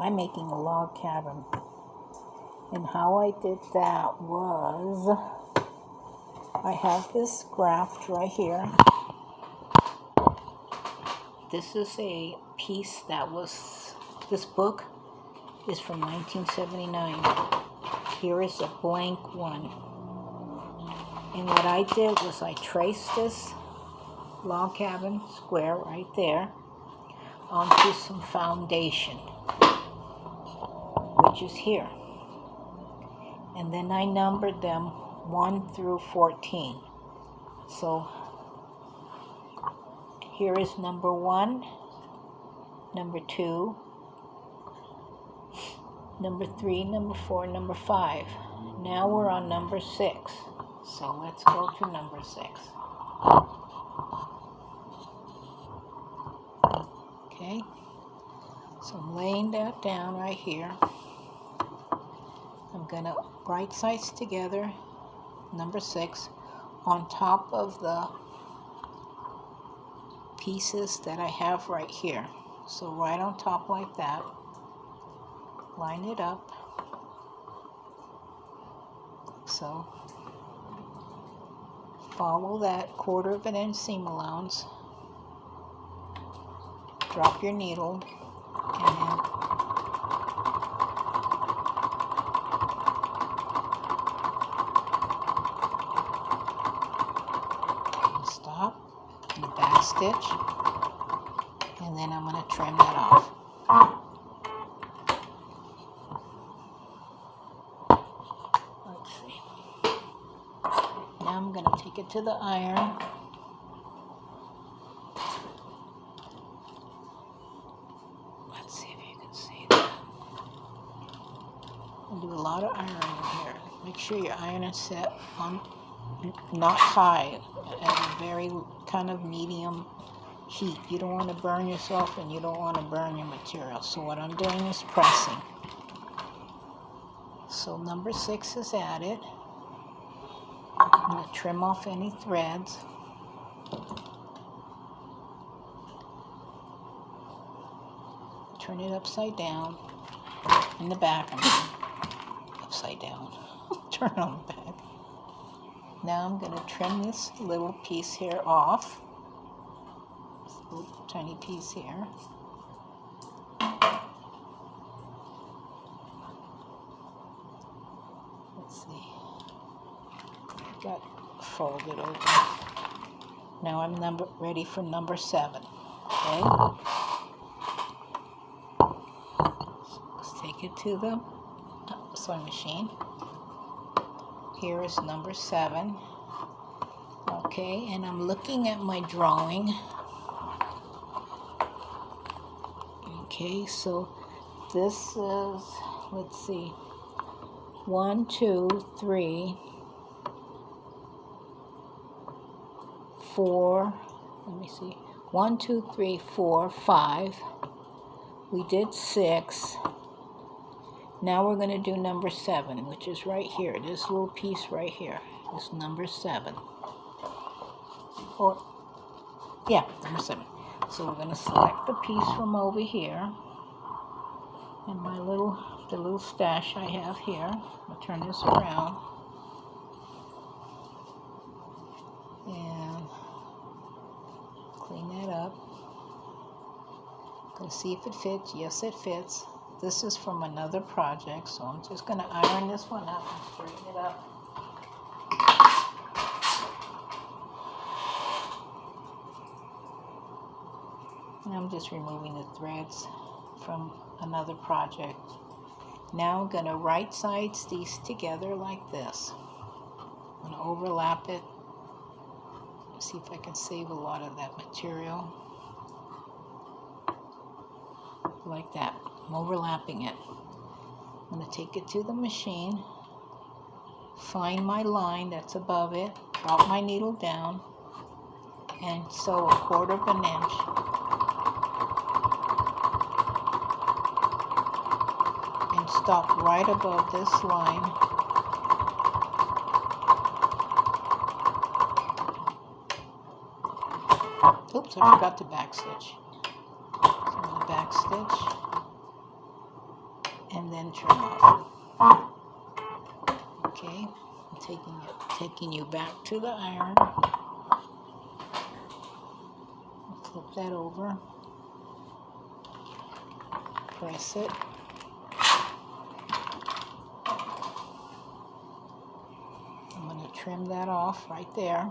I'm making a log cabin. And how I did that was, I have this graft right here. This is a piece that was, this book is from 1979. Here is a blank one. And what I did was I traced this log cabin square right there onto some foundation, which is here. And then I numbered them 1 through 14. So here is number 1, number 2, number 3, number 4, number 5. Now we're on number 6. So let's go to number 6. Okay, so I'm laying that down right here. I'm gonna right sides together, number 6, on top of the pieces that I have right here. So right on top like that, line it up. So follow that 1/4 of an inch seam allowance. Drop your needle and then stop and back stitch, and then I'm going to trim that off. Let's see. Now I'm going to take it to the iron. Let's see if you can see that. I'll do a lot of ironing here. Make sure your iron is set on not high, at a very kind of medium heat. You don't want to burn yourself and you don't want to burn your material. So what I'm doing is pressing. So number 6 is added. I'm going to trim off any threads. Turn it upside down. In the back, upside down. Turn on the back. Now I'm going to trim this little piece here off. This little tiny piece here. Let's see. Got folded over. Now I'm ready for number 7. Okay. Let's take it to the sewing machine. Here is number 7. Okay, and I'm looking at my drawing. Okay, so this is, let's see, 1, 2, 3, 4, let me see, 1, 2, 3, 4, 5. We did 6. Now we're going to do number 7, which is right here. This little piece right here is number 7. Or, yeah, number 7. So we're going to select the piece from over here. And the little stash I have here. I'll turn this around. And clean that up. Going to see if it fits. Yes, it fits. This is from another project, so I'm just going to iron this one up and straighten it up. And I'm just removing the threads from another project. Now I'm going to right sides these together like this. I'm going to overlap it. See if I can save a lot of that material. Like that. I'm overlapping it. I'm going to take it to the machine, find my line that's above it, drop my needle down, and sew 1/4 of an inch. And stop right above this line. Oops, I forgot to back stitch. So I'm going to back stitch. and then trim off. Okay, I'm taking you back to the iron. Flip that over. Press it. I'm going to trim that off right there.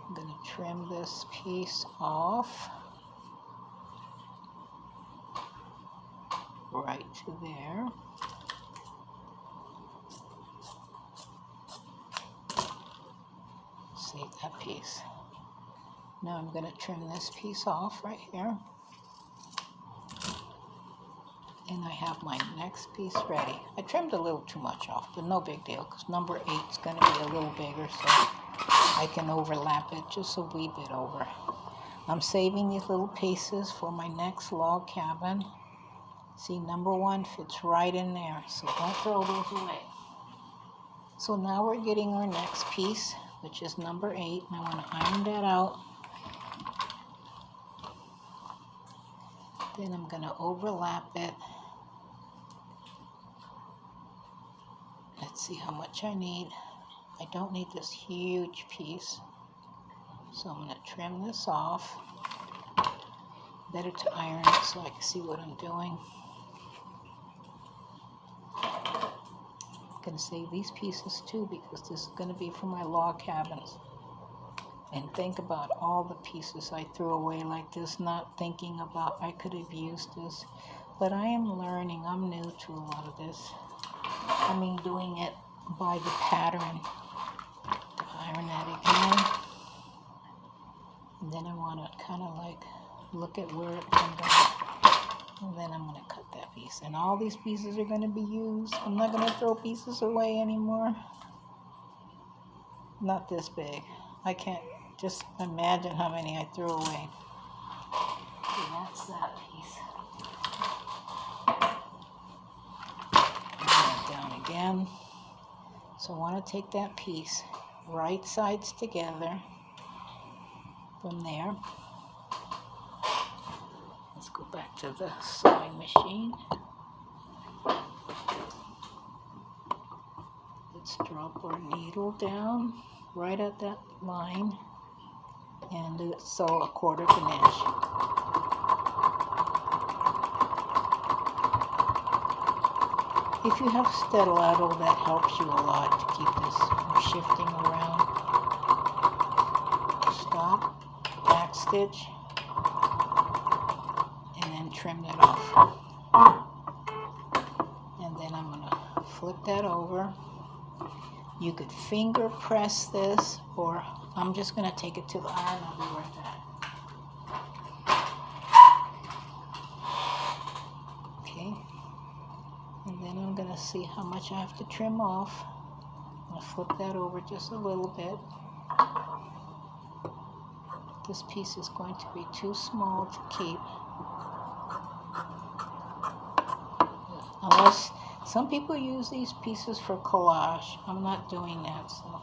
I'm going to trim this piece off right to there. Save that piece. Now I'm going to trim this piece off right here. And I have my next piece ready. I trimmed a little too much off, but no big deal, because number 8 is going to be a little bigger, so I can overlap it just a wee bit over. I'm saving these little pieces for my next log cabin. See, number 1 fits right in there, so don't throw those away. So now we're getting our next piece, which is number 8, and I want to iron that out. Then I'm going to overlap it. Let's see how much I need. I don't need this huge piece, so I'm going to trim this off. Better to iron it so I can see what I'm doing. I'm going to save these pieces too, because this is going to be for my log cabins. And think about all the pieces I threw away like this, not thinking about I could have used this. But I am learning. I'm new to a lot of this. I mean, doing it by the pattern. To iron that again. And then I want to kind of like look at where it comes out. And then I'm going to cut that piece. And all these pieces are going to be used. I'm not going to throw pieces away anymore. Not this big. I can't just imagine how many I threw away. Okay, that's that piece. Bring that down again. So I want to take that piece, right sides together from there. Let's go back to the sewing machine. Let's drop our needle down right at that line and sew 1/4 inch. If you have stiletto, that helps you a lot to keep this from shifting around. Stop, back stitch, and then trim that off. And then I'm going to flip that over. You could finger press this, or I'm just going to take it to the iron. I'll be right back. Okay. And then I'm going to see how much I have to trim off. I'm going to flip that over just a little bit. This piece is going to be too small to keep. Unless some people use these pieces for collage. I'm not doing that. So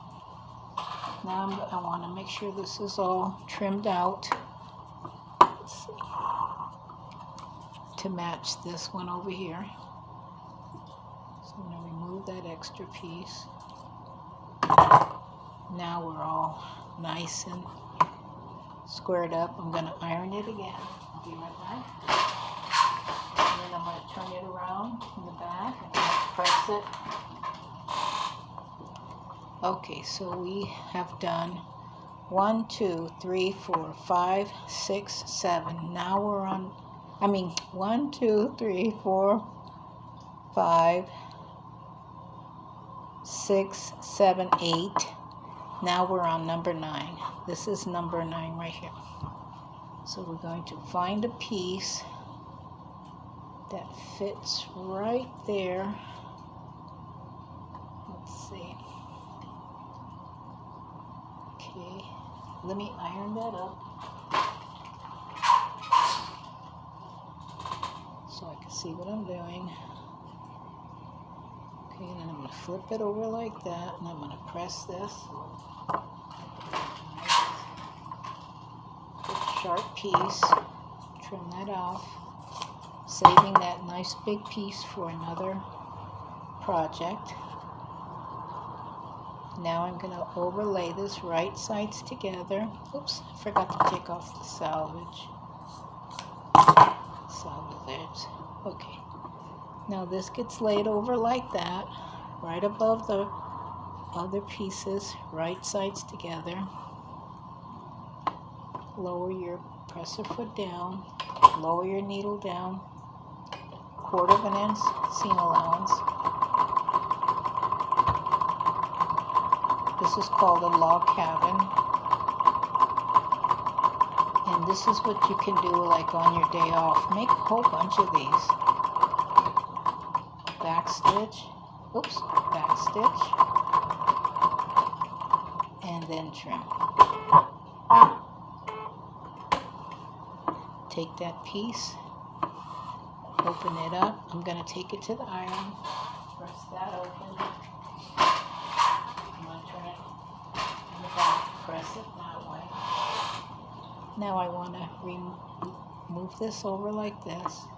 now I want to make sure this is all trimmed out. Let's see. To match this one over here. So I'm going to remove that extra piece. Now we're all nice and squared up. I'm going to iron it again. I'll be right back. And then I'm going to turn it around in the back and press it. Okay, so we have done 1, 2, 3, 4, 5, 6, 7. Now we're on, 1, 2, 3, 4, 5, 6, 7, 8. Now we're on number 9. This is number 9 right here. So we're going to find a piece that fits right there. Let's see. Okay, let me iron that up so I can see what I'm doing. Okay, and then I'm going to flip it over like that, and I'm going to press this. Good sharp piece. Trim that off, saving that nice big piece for another project. Now I'm going to overlay this right sides together. Oops, I forgot to take off the salvage edge. Okay, now this gets laid over like that, right above the other pieces, right sides together. Lower your presser foot down, lower your needle down, 1/4 of an inch seam allowance. This is called a log cabin. And this is what you can do like on your day off. Make a whole bunch of these. Back stitch, oops, back stitch, and then trim. Take that piece, open it up. I'm going to take it to the iron, press that open. I'm going to turn it in the back, press it that way. Now I want to move this over like this.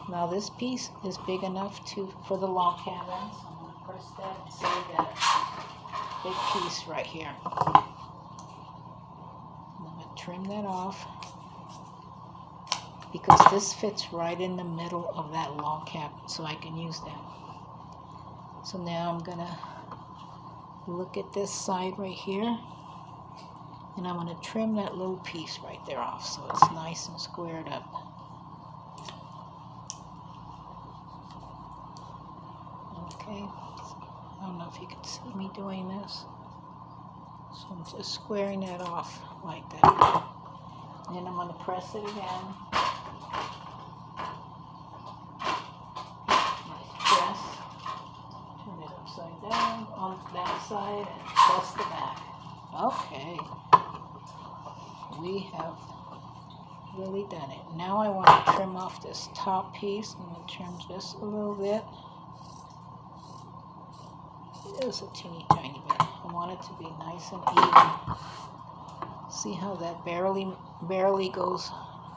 Now this piece is big enough for the log cabin, so I'm going to press that and save that big piece right here. I'm going to trim that off because this fits right in the middle of that log cabin, so I can use that. So now I'm going to look at this side right here, and I'm going to trim that little piece right there off so it's nice and squared up. Okay, I don't know if you can see me doing this. So I'm just squaring that off like that. And then I'm going to press it again. Nice press. Turn it upside down on that side and press the back. Okay. We have really done it. Now I want to trim off this top piece. I'm going to trim just a little bit. Just a teeny tiny bit. I want it to be nice and even. See how that barely goes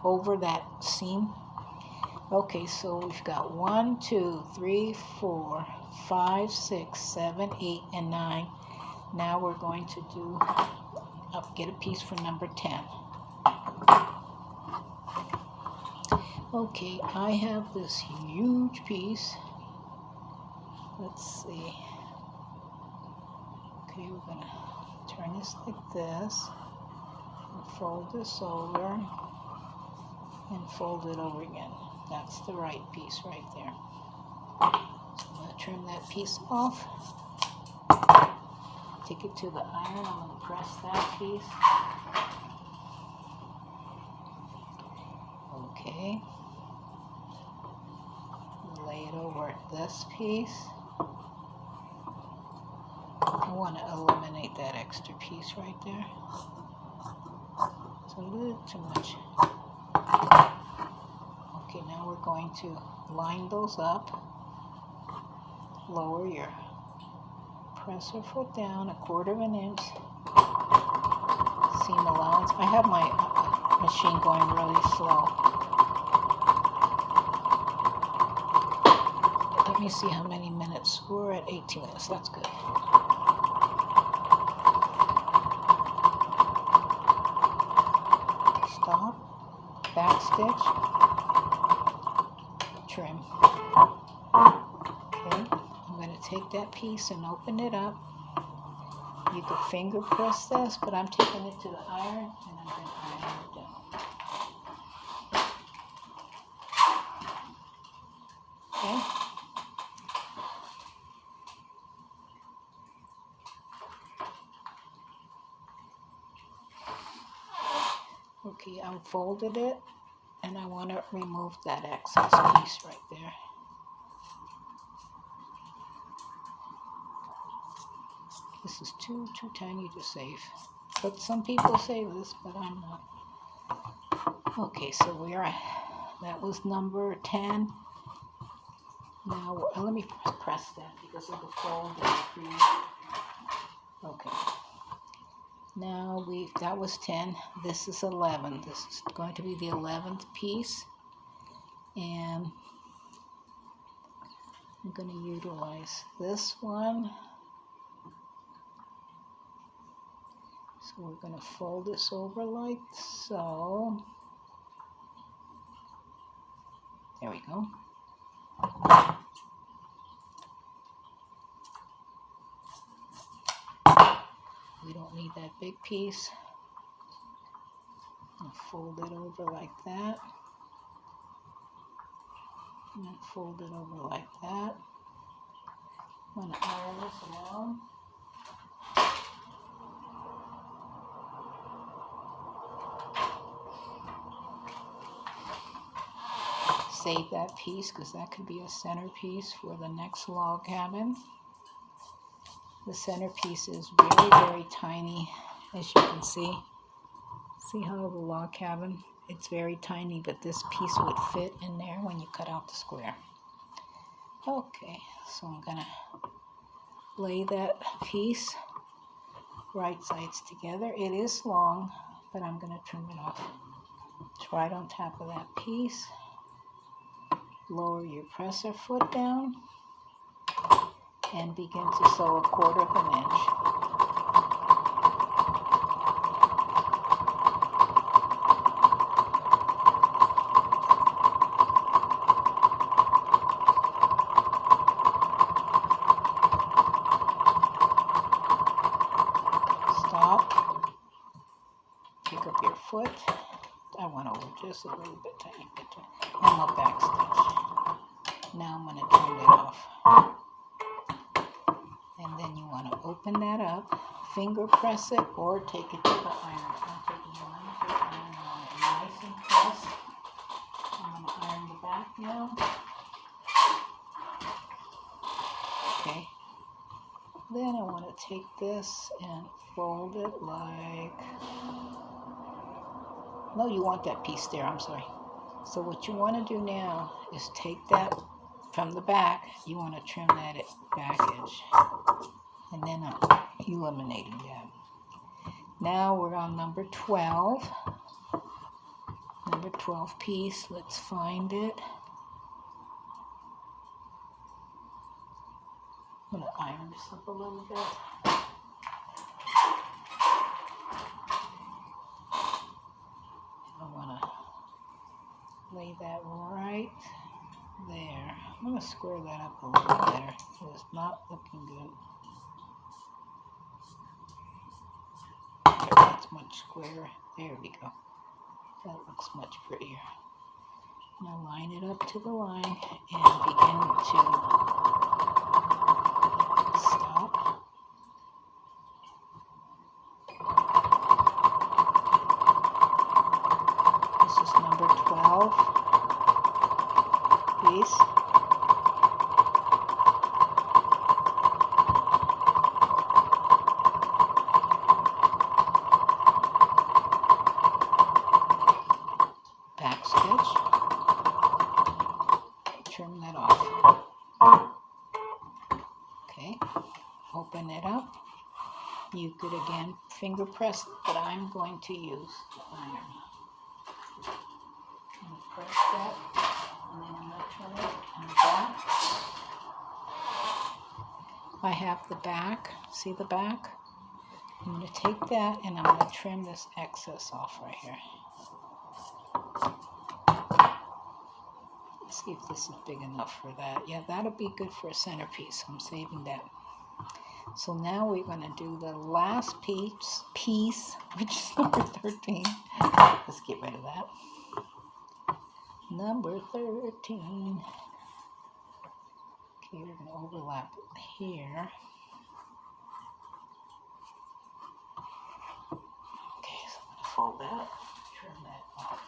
over that seam? Okay, so we've got 1, 2, 3, 4, 5, 6, 7, 8, and 9. Now we're going to get a piece for number 10. Okay, I have this huge piece. Let's see. Okay, we're going to turn this like this, and fold this over, and fold it over again. That's the right piece right there. So I'm going to trim that piece off, take it to the iron, I'm going to press that piece. Okay, lay it over this piece. I want to eliminate that extra piece right there. It's a little too much. Okay, now we're going to line those up. Lower your presser foot down 1/4 of an inch. Seam allowance. I have my machine going really slow. Let me see how many minutes. We're at 18 minutes. That's good. Stop, back stitch, trim. Okay, I'm going to take that piece and open it up. You could finger press this, but I'm taking it to the iron and I'm going to iron it down. Okay. Okay, I folded it, and I want to remove that excess piece right there. This is too tiny to save. But some people save this, but I'm not. Okay, so that was number 10. Now, let me press that because of the fold. Okay. Now that was 10. This is 11. This is going to be the 11th piece. And I'm going to utilize this one. So we're going to fold this over like so. There we go. We don't need that big piece. And fold it over like that. And then fold it over like that. I'm going to iron this down. Save that piece because that could be a centerpiece for the next log cabin. The centerpiece is very, very tiny, as you can see. See how the log cabin, it's very tiny, but this piece would fit in there when you cut out the square. Okay, so I'm gonna lay that piece right sides together. It is long, but I'm gonna trim it off. It's right on top of that piece. Lower your presser foot down and begin to sew 1/4 inch. Stop. Pick up your foot. I went over just a little bit, tiny bit, and my back stitch. Now I'm going to turn it off. And then you want to open that up, finger press it, or take it to the iron. I'm taking the iron to the iron. I want it nice and pressed. I'm going to iron the back now. Okay. Then I want to take this and fold it like... No, you want that piece there, I'm sorry. So what you want to do now is take that from the back. You want to trim that back edge. And then I'm eliminating that. Now we're on number 12. Number 12 piece. Let's find it. I'm going to iron this up a little bit. I want to lay that right there. I'm going to square that up a little better. It's not looking good. That's much squarer. There we go. That looks much prettier. Now line it up to the line and begin to stop. This is number 12 piece. Back stitch. Trim that off. Okay, open it up. You could again finger press it, but I'm going to use the iron. I'm going to press that, and then I'm going to turn it on the back. I have the back. See the back? I'm going to take that and I'm going to trim this excess off right here. Let's see if this is big enough for that. Yeah, that'll be good for a centerpiece. I'm saving that. So now we're going to do the last piece, which is number 13. Let's get rid of that. Number 13. Okay, we're going to overlap it here. Okay, so I'm going to fold that, trim that off.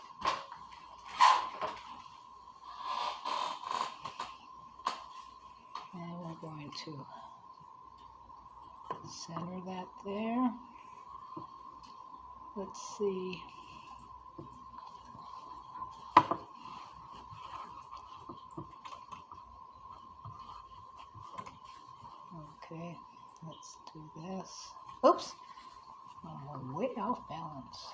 And we're going to center that there. Let's see. Okay, let's do this. Oops, one more way off balance.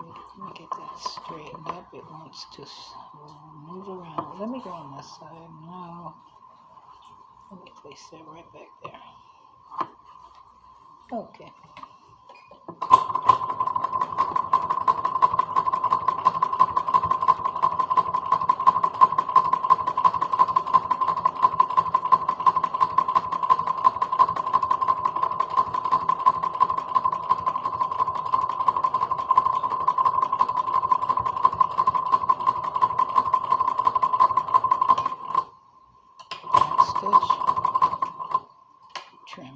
Okay, let me get that straightened up. It wants to move around. Let me go on this side. No. Let me place that right back there. Okay. Back stitch. Trim.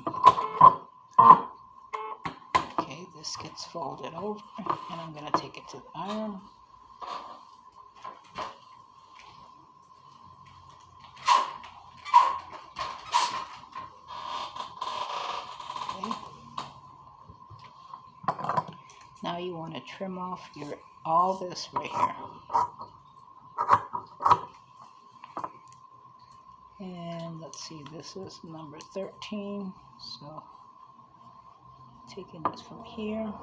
Okay, this gets folded over, and I'm going to take it to the iron. Okay. Now you want to trim off all this right here. And let's see, this is number 13, so taking this from here.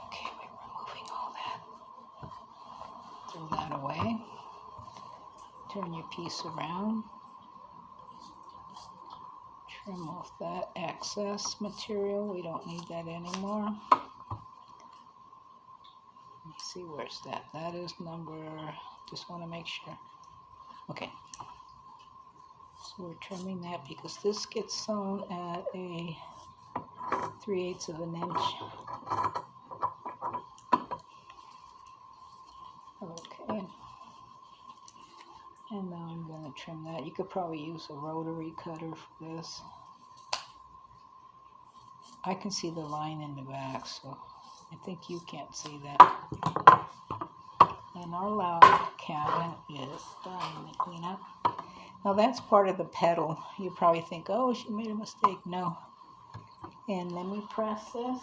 Okay, we're removing all that. Throw that away. Turn your piece around. Trim off that excess material. We don't need that anymore. Let's see, where's that? That is number, just want to make sure. Okay. So we're trimming that because this gets sewn at a 3/8 of an inch. Okay. And now I'm going to trim that. You could probably use a rotary cutter for this. I can see the line in the back, so I think you can't see that. And our log cabin is done. Let me clean up. Now that's part of the petal. You probably think, oh, she made a mistake. No. And then we press this.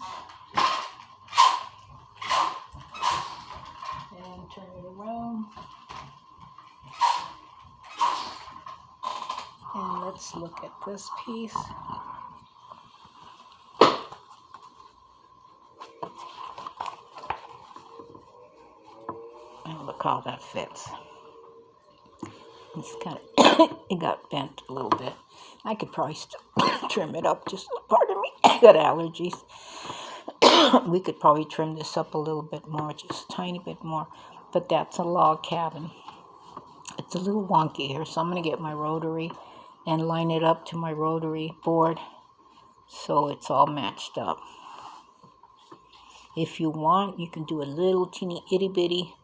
And turn it around. And let's look at this piece. And look how that fits. It's kind of, it got bent a little bit. I could probably still trim it up. Just, pardon me, I got allergies. We could probably trim this up a little bit more, just a tiny bit more. But that's a log cabin. It's a little wonky here, so I'm going to get my rotary and line it up to my rotary board so it's all matched up. If you want, you can do a little teeny itty bitty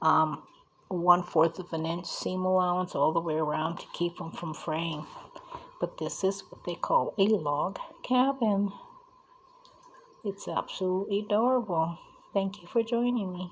1/4 of an inch seam allowance all the way around to keep them from fraying. But this is what they call a log cabin. It's absolutely adorable. Thank you for joining me.